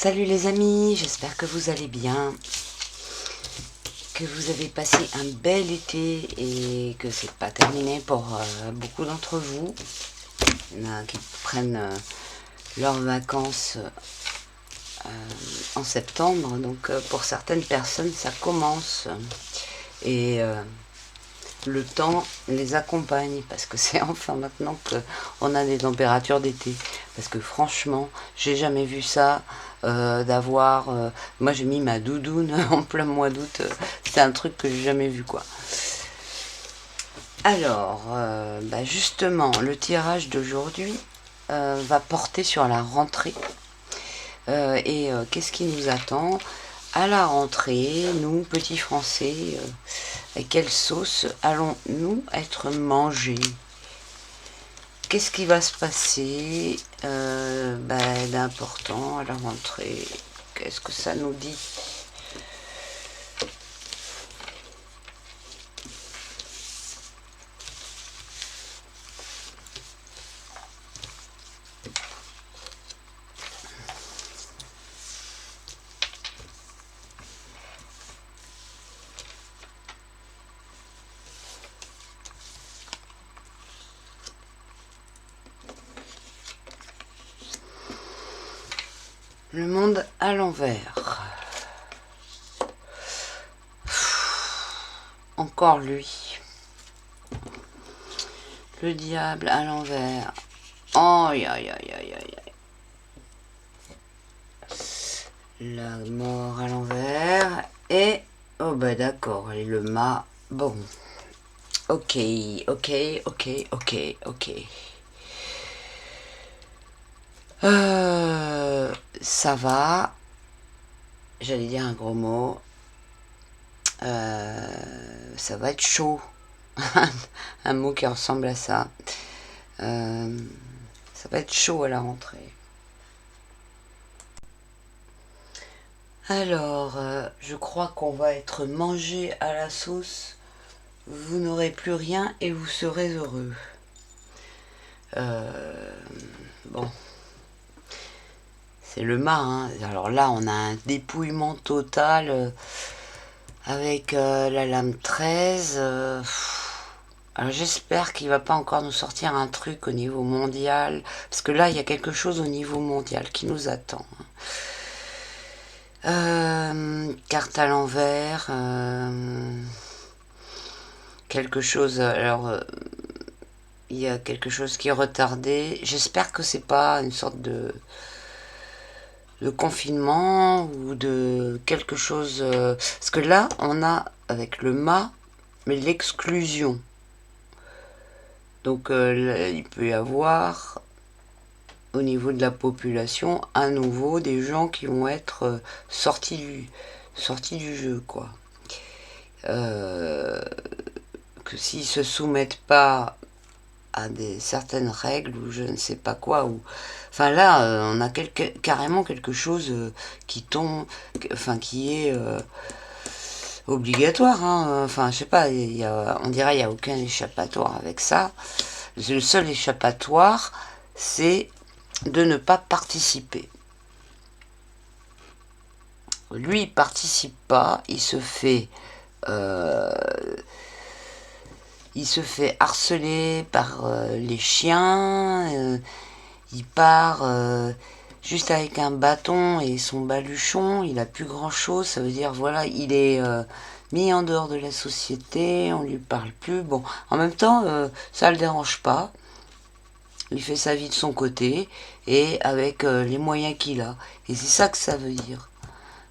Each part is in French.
Salut les amis, j'espère que vous allez bien, que vous avez passé un bel été et que c'est pas terminé pour beaucoup d'entre vous. Il y en a qui prennent leurs vacances en septembre, donc pour certaines personnes ça commence et le temps les accompagne parce que c'est enfin maintenant qu'on a des températures d'été. Parce que franchement, j'ai jamais vu ça d'avoir. Moi j'ai mis ma doudoune en plein mois d'août. C'est un truc que j'ai jamais vu quoi. Alors, justement, le tirage d'aujourd'hui va porter sur la rentrée. Et qu'est-ce qui nous attend à la rentrée, nous, petits Français, à quelle sauce allons-nous être mangés? Qu'est-ce qui va se passer d'important à la rentrée? Qu'est-ce que ça nous dit? Le monde à l'envers. Encore lui. Le diable à l'envers. Aïe, aïe, aïe, aïe, aïe. La mort à l'envers. Et... oh bah d'accord, et le mât. Bon. Ok, ok, ok, ok, ok. Ça va. J'allais dire un gros mot. Ça va être chaud. Un mot qui ressemble à ça. Ça va être chaud à la rentrée. Alors, je crois qu'on va être mangé à la sauce. Vous n'aurez plus rien et vous serez heureux. Bon. C'est le mât, hein. Alors là, on a un dépouillement total avec la lame 13. Alors j'espère qu'il va pas encore nous sortir un truc au niveau mondial. Parce que là, il y a quelque chose au niveau mondial qui nous attend. Carte à l'envers. Quelque chose... Alors... il y a quelque chose qui est retardé. J'espère que c'est pas une sorte de confinement ou de quelque chose. Parce que là, on a avec le mât, mais l'exclusion. Donc il peut y avoir au niveau de la population à nouveau des gens qui vont être sortis du jeu quoi. Que s'ils se soumettent pas à certaines règles ou je ne sais pas quoi ou enfin là on a carrément quelque chose qui tombe qui est obligatoire hein. Enfin je sais pas on dirait il n'y a aucun échappatoire avec ça. Le seul échappatoire c'est de ne pas participer. Lui il participe pas, il se fait harceler par les chiens. Il part juste avec un bâton et son baluchon. Il a plus grand chose. Ça veut dire voilà, il est mis en dehors de la société. On lui parle plus. Bon, en même temps, ça le dérange pas. Il fait sa vie de son côté et avec les moyens qu'il a. Et c'est ça que ça veut dire.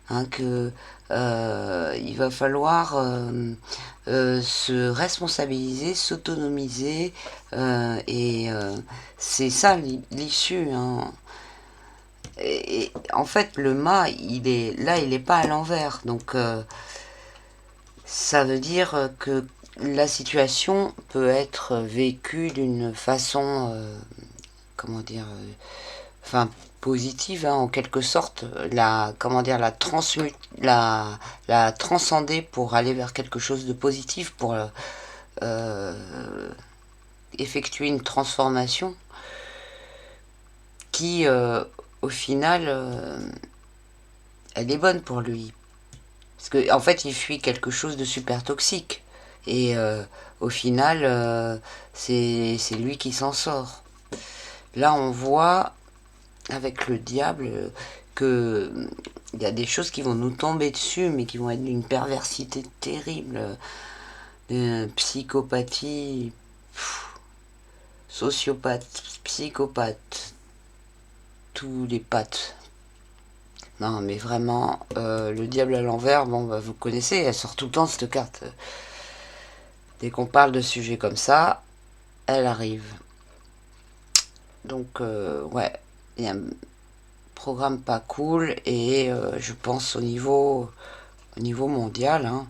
Hein, que il va falloir se responsabiliser, s'autonomiser et c'est ça l'issue. Hein. Et en fait, le mât, il est pas à l'envers, donc ça veut dire que la situation peut être vécue d'une façon, comment dire, positive hein, en quelque sorte la transcender pour aller vers quelque chose de positif pour effectuer une transformation qui au final elle est bonne pour lui. Parce que en fait, il fuit quelque chose de super toxique. Et au final, c'est lui qui s'en sort. Là, on voit avec le diable que il y a des choses qui vont nous tomber dessus, mais qui vont être d'une perversité terrible, d'une psychopathie, sociopathe, psychopathe, tous les pattes. Non, mais vraiment, le diable à l'envers, bon, bah, vous connaissez, elle sort tout le temps cette carte. Dès qu'on parle de sujets comme ça, elle arrive. Donc, ouais, il y a un programme pas cool, et je pense au niveau mondial. Hein.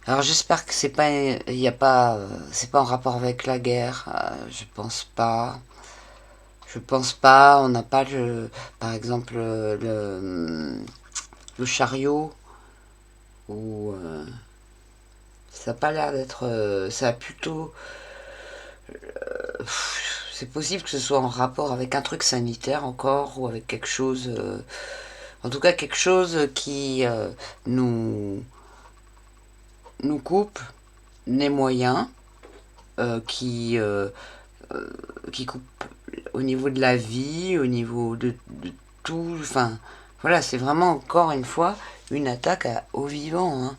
Alors, j'espère que c'est pas, il y a pas, c'est pas en rapport avec la guerre. Je pense pas. Je pense pas. On n'a pas par exemple, le chariot ou ça n'a pas l'air d'être. Ça a plutôt. C'est possible que ce soit en rapport avec un truc sanitaire encore ou avec quelque chose. En tout cas, quelque chose qui nous, nous coupe les moyens, qui, qui coupe au niveau de la vie, au niveau de tout. Enfin, voilà, c'est vraiment encore une fois une attaque au vivant. Hein.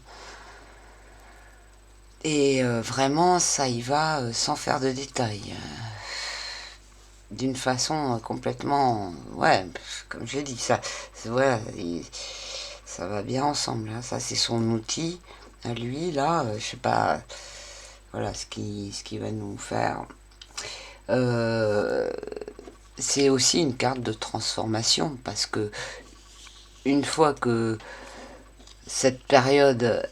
Et vraiment, ça y va sans faire de détails. D'une façon complètement. Ouais, comme je l'ai dit, ça, voilà, ça va bien ensemble. Hein. Ça, c'est son outil à lui, là. Je sais pas. Voilà ce qui va nous faire. Euh, c'est aussi une carte de transformation parce que une fois que cette période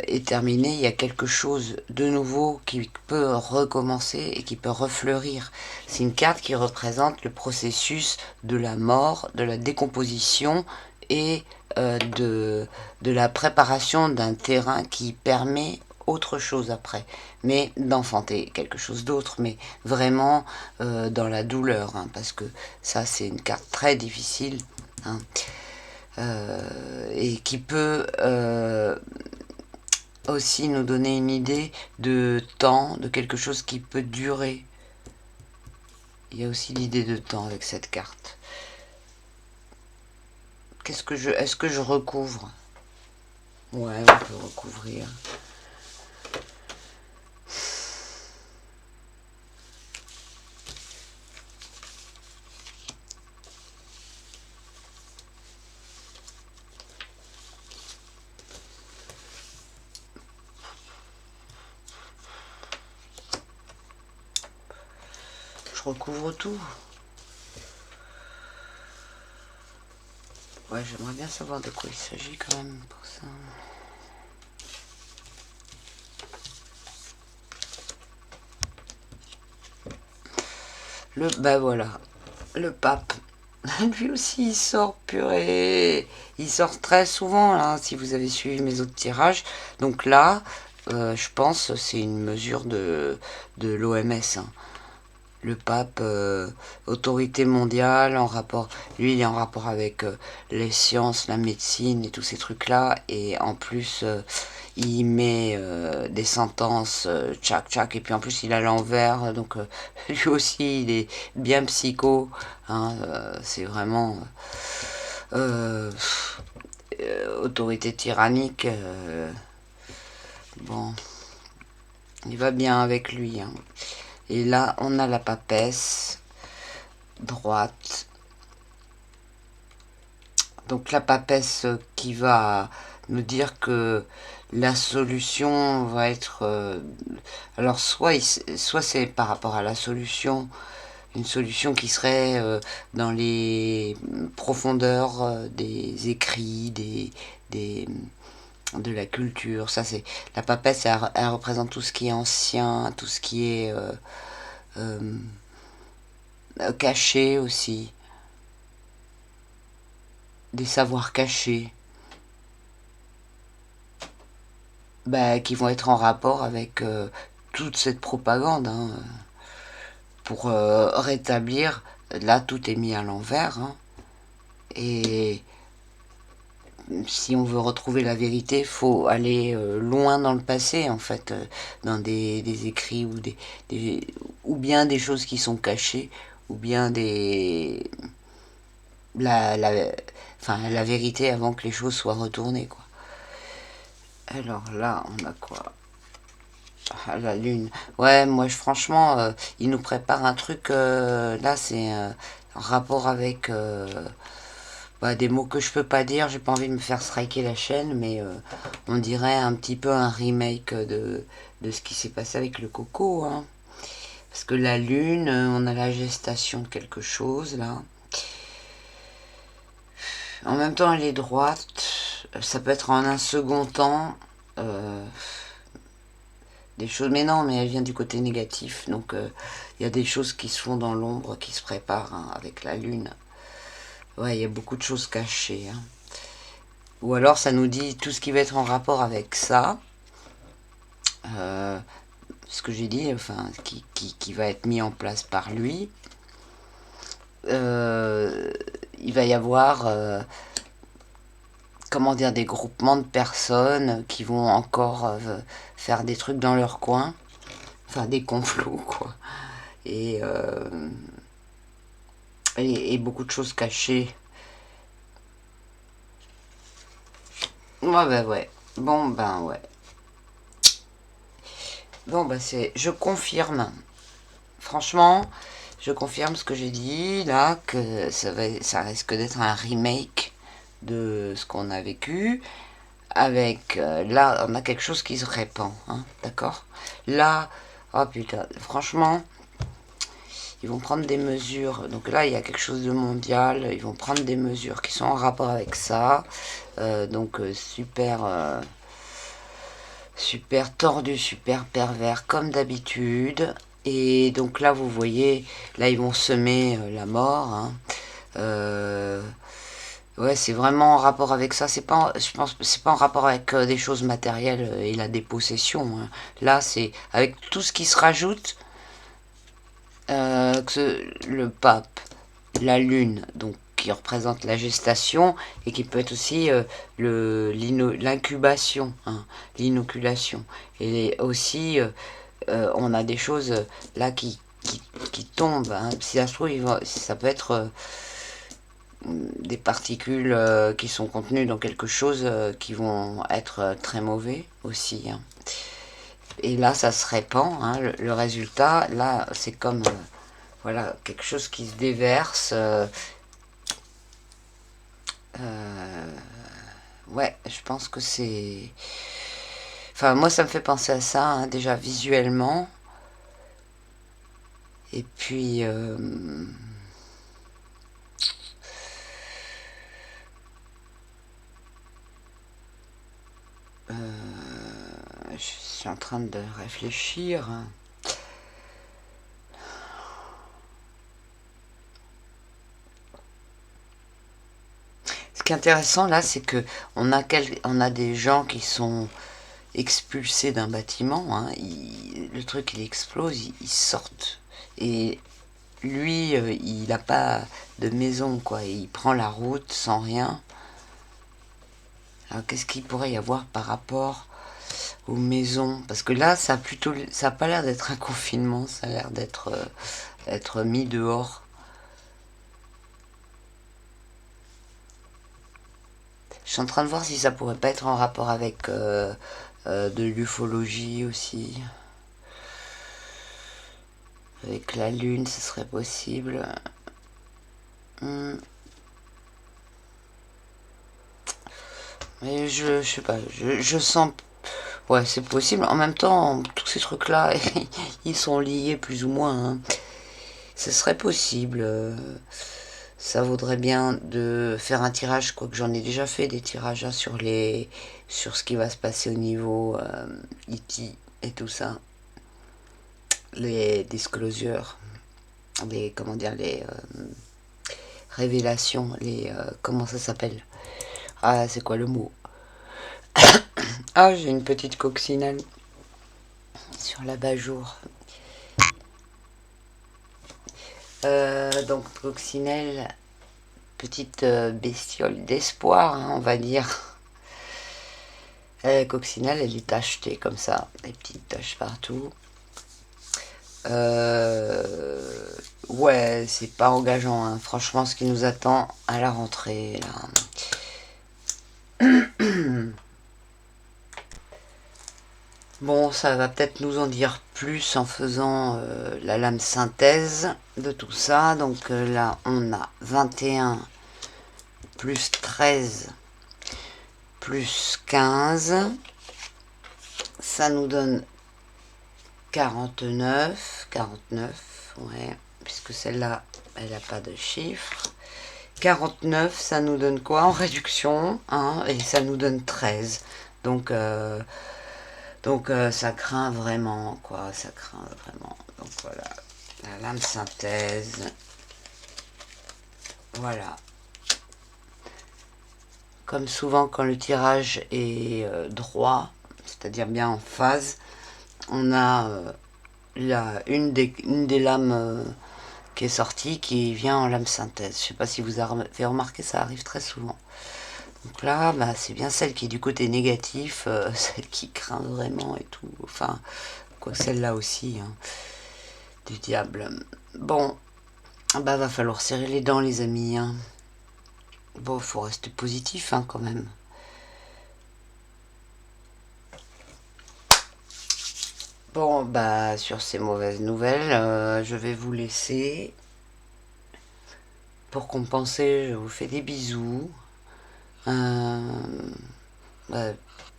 est terminée, il y a quelque chose de nouveau qui peut recommencer et qui peut refleurir. C'est une carte qui représente le processus de la mort, de la décomposition et de la préparation d'un terrain qui permet autre chose après, mais d'enfanter quelque chose d'autre, mais vraiment dans la douleur, hein, parce que ça c'est une carte très difficile. Hein. Et qui peut aussi nous donner une idée de temps, de quelque chose qui peut durer. Il y a aussi l'idée de temps avec cette carte. Est-ce que je recouvre? Ouais, on peut recouvrir. Je recouvre tout. Ouais, j'aimerais bien savoir de quoi il s'agit quand même pour ça. Bah voilà, le pape. Lui aussi, il sort, purée. Il sort très souvent, là, si vous avez suivi mes autres tirages. Donc là, je pense c'est une mesure de l'OMS. Hein. Le pape, autorité mondiale, en rapport. Lui, il est en rapport avec les sciences, la médecine et tous ces trucs-là. Et en plus, il met des sentences, tchac tchac. Et puis en plus, il a l'envers. Donc lui aussi, il est bien psycho. Hein, c'est vraiment. Euh, autorité tyrannique. Bon, il va bien avec lui. Hein. Et là, on a la papesse droite. Donc la papesse qui va nous dire que la solution va être... alors soit c'est par rapport à la solution, une solution qui serait dans les profondeurs des écrits, de la culture. Ça c'est la papesse, elle représente tout ce qui est ancien, tout ce qui est euh, caché aussi, des savoirs cachés, bah, qui vont être en rapport avec toute cette propagande, hein, pour rétablir. Là, tout est mis à l'envers, hein, et si on veut retrouver la vérité, faut aller loin dans le passé, en fait, dans des écrits ou bien des choses qui sont cachées, ou bien la, la, enfin, la vérité avant que les choses soient retournées, quoi. Alors là, on a quoi? Ah, la lune. Ouais, moi, franchement, il nous prépare un truc. Là, c'est en rapport avec des mots que je peux pas dire. J'ai pas envie de me faire striker la chaîne, mais on dirait un petit peu un remake de ce qui s'est passé avec le coco, hein. Parce que la lune, on a la gestation de quelque chose, là. En même temps, elle est droite. Ça peut être en un second temps. euh, des choses, mais non, mais elle vient du côté négatif, donc il y a des choses qui se font dans l'ombre, qui se préparent, hein, avec la lune. Ouais, il y a beaucoup de choses cachées, hein. Ou alors ça nous dit tout ce qui va être en rapport avec ça, euh, ce que j'ai dit, enfin, qui va être mis en place par lui. Euh, il va y avoir, comment dire, des groupements de personnes qui vont encore faire des trucs dans leur coin, enfin des complots, quoi. Et, euh, et beaucoup de choses cachées. Ouais, bah ouais. Bon, ben ouais. Bon, bah c'est. Je confirme. Franchement, je confirme ce que j'ai dit là, que ça risque d'être un remake de ce qu'on a vécu. Avec. Là, on a quelque chose qui se répand, hein, d'accord? Là, oh putain, franchement, ils vont prendre des mesures. Donc là, il y a quelque chose de mondial. Ils vont prendre des mesures qui sont en rapport avec ça. Donc, super. Super tordu, super pervers, comme d'habitude. Et donc là, vous voyez, là, ils vont semer la mort, hein. Euh, ouais, c'est vraiment en rapport avec ça. C'est pas, je pense, c'est pas en rapport avec des choses matérielles et la dépossession, hein. Là, c'est avec tout ce qui se rajoute, le pape, la lune, donc qui représente la gestation et qui peut être aussi l'incubation, hein, l'inoculation. Et aussi, on a des choses là qui tombent, hein. Si ça se trouve, ça peut être des particules qui sont contenues dans quelque chose qui vont être très mauvais aussi, hein. Et là, ça se répand, hein, le résultat, là, c'est comme voilà, quelque chose qui se déverse. Euh, ouais, je pense que c'est. Enfin, moi, ça me fait penser à ça, hein, déjà visuellement. Et puis. Je suis en train de réfléchir. Ce qui est intéressant là, c'est que on a des gens qui sont expulsés d'un bâtiment, hein. Le truc il explose, ils sortent. Et lui, il n'a pas de maison, quoi. Il prend la route sans rien. Alors qu'est-ce qu'il pourrait y avoir par rapport aux maisons? Parce que là, ça a pas l'air d'être un confinement, ça a l'air être mis dehors. Je suis en train de voir si ça pourrait pas être en rapport avec de l'ufologie aussi. Avec la lune, ce serait possible. Hmm. Mais je sais pas, je sens. Ouais, c'est possible. En même temps, tous ces trucs-là, ils sont liés plus ou moins, hein. Ce serait possible. Ça vaudrait bien de faire un tirage, quoique j'en ai déjà fait des tirages, hein, sur ce qui va se passer au niveau E.T. et tout ça. Les disclosures, comment dire, les révélations, comment ça s'appelle? Ah, c'est quoi le mot? Ah, j'ai une petite coccinelle sur l'abat-jour. Donc coccinelle, petite bestiole d'espoir, hein, on va dire. La coccinelle, elle est tachetée comme ça, des petites taches partout. Ouais, c'est pas engageant, hein. Franchement, ce qui nous attend à la rentrée, là. Bon, ça va peut-être nous en dire plus en faisant la lame synthèse de tout ça. Donc là, on a 21 plus 13 plus 15. Ça nous donne 49. 49, ouais, puisque celle-là, elle n'a pas de chiffre. 49, ça nous donne quoi en réduction, hein, et ça nous donne 13. Donc ça craint vraiment, quoi, ça craint vraiment. Donc voilà, la lame synthèse. Voilà. Comme souvent quand le tirage est droit, c'est-à-dire bien en phase, on a une des lames qui est sortie qui vient en lame synthèse. Je ne sais pas si vous avez remarqué, ça arrive très souvent. Donc là, bah, c'est bien celle qui est du côté négatif, celle qui craint vraiment et tout. Enfin, quoi, celle-là aussi, hein, du diable. Bon, bah va falloir serrer les dents, les amis. Hein. Bon, faut rester positif, hein, quand même. Bon, bah sur ces mauvaises nouvelles, je vais vous laisser. Pour compenser, je vous fais des bisous. Bah,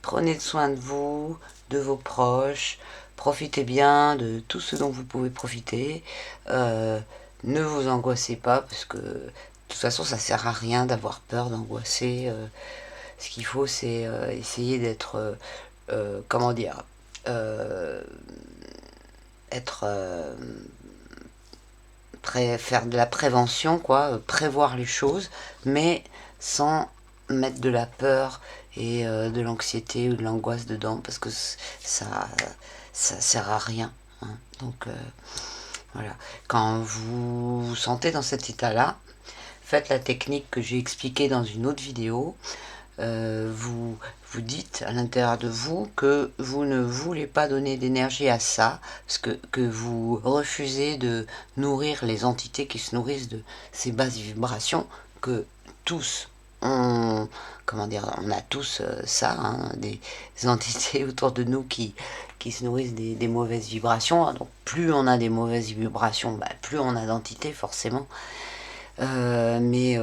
prenez soin de vous, de vos proches. Profitez bien de tout ce dont vous pouvez profiter. Ne vous angoissez pas parce que de toute façon ça sert à rien d'avoir peur, d'angoisser. Ce qu'il faut c'est essayer d'être, comment dire, être faire de la prévention, quoi, prévoir les choses, mais sans mettre de la peur et de l'anxiété ou de l'angoisse dedans, parce que ça sert à rien. Hein. Donc voilà. Quand vous vous sentez dans cet état-là, faites la technique que j'ai expliquée dans une autre vidéo. Vous dites à l'intérieur de vous que vous ne voulez pas donner d'énergie à ça, parce que vous refusez de nourrir les entités qui se nourrissent de ces basses vibrations, que tous comment dire, on a tous ça, hein, des entités autour de nous qui se nourrissent des mauvaises vibrations. Donc plus on a des mauvaises vibrations, bah, plus on a d'entités forcément. Mais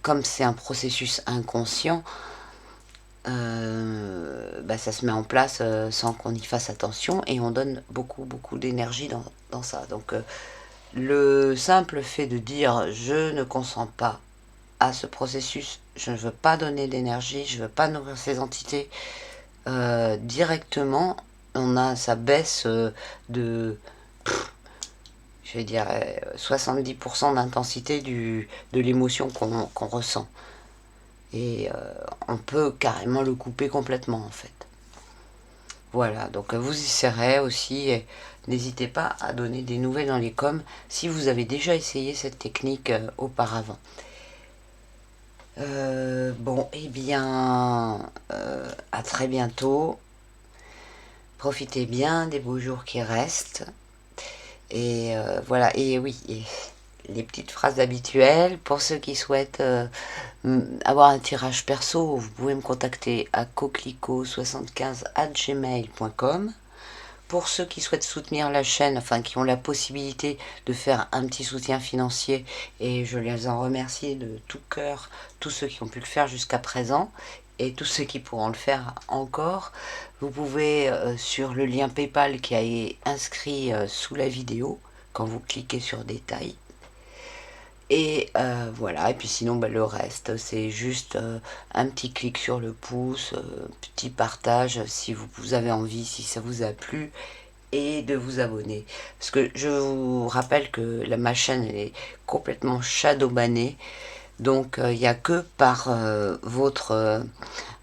comme c'est un processus inconscient, bah, ça se met en place sans qu'on y fasse attention et on donne beaucoup d'énergie dans ça. Donc le simple fait de dire je ne consens pas à ce processus, je ne veux pas donner d'énergie, je ne veux pas nourrir ces entités, directement ça baisse de, je vais dire, 70% d'intensité de l'émotion qu'on ressent. Et on peut carrément le couper complètement en fait. Voilà, donc vous essaierez aussi, et n'hésitez pas à donner des nouvelles dans les coms si vous avez déjà essayé cette technique auparavant. Bon, eh bien, à très bientôt. Profitez bien des beaux jours qui restent. Et voilà, et oui, et les petites phrases habituelles. Pour ceux qui souhaitent avoir un tirage perso, vous pouvez me contacter à coquelicot75@gmail.com. Pour ceux qui souhaitent soutenir la chaîne, enfin qui ont la possibilité de faire un petit soutien financier, et je les en remercie de tout cœur, tous ceux qui ont pu le faire jusqu'à présent, et tous ceux qui pourront le faire encore, vous pouvez sur le lien PayPal qui est inscrit sous la vidéo, quand vous cliquez sur détails. Et voilà, et puis sinon bah, le reste c'est juste un petit clic sur le pouce, petit partage si vous avez envie, si ça vous a plu, et de vous abonner. Parce que je vous rappelle que ma chaîne elle est complètement shadowbannée, donc il n'y a que par votre,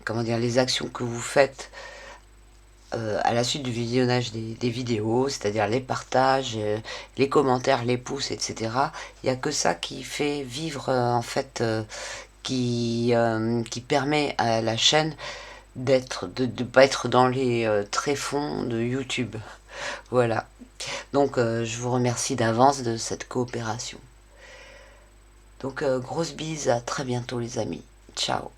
comment dire, les actions que vous faites à la suite du visionnage des vidéos, c'est-à-dire les partages, les commentaires, les pouces, etc. Il n'y a que ça qui fait vivre, en fait, qui permet à la chaîne de pas être dans les tréfonds de YouTube. Voilà. Donc je vous remercie d'avance de cette coopération. Donc grosse bise, à très bientôt les amis. Ciao.